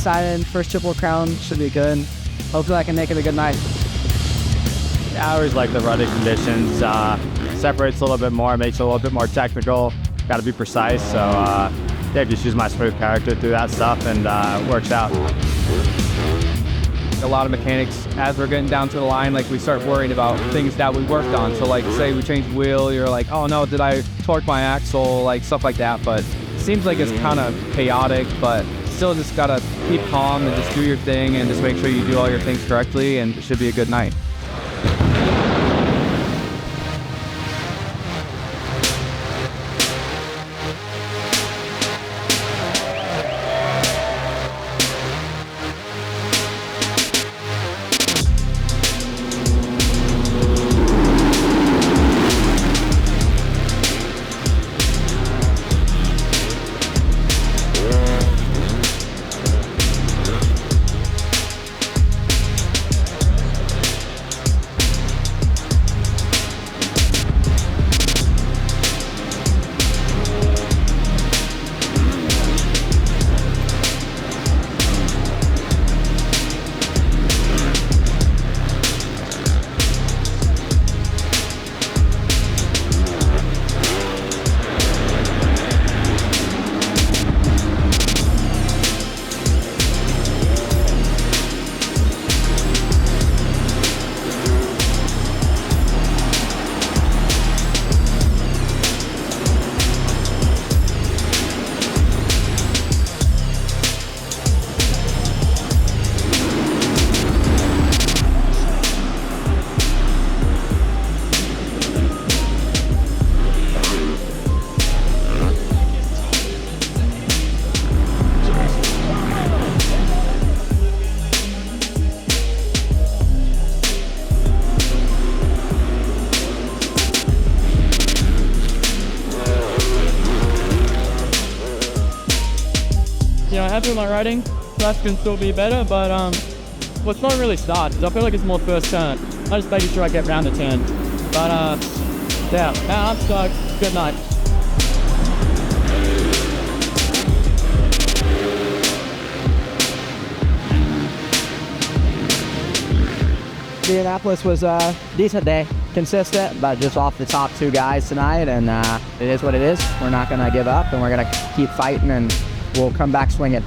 excited. First Triple Crown should be good. Hopefully I can make it a good night. I always like the running conditions. Separates a little bit more, makes it a little bit more technical. Got to be precise. So yeah, just use my smooth character through that stuff, and it works out. A lot of mechanics, as we're getting down to the line, like we start worrying about things that we worked on. So like say we change the wheel, you're like, oh no, did I torque my axle, like stuff like that. But it seems like it's kind of chaotic, but still just gotta keep calm and just do your thing and just make sure you do all your things correctly, and it should be a good night. Happy with my riding. Class can still be better, but well, it's not really start. I feel like it's more first turn. I'm just making sure I get round the turn. But yeah, I'm stoked. Good night. Indianapolis was a decent day, consistent, but just off the top two guys tonight, and it is what it is. We're not going to give up, and we're going to keep fighting, and we'll come back swinging.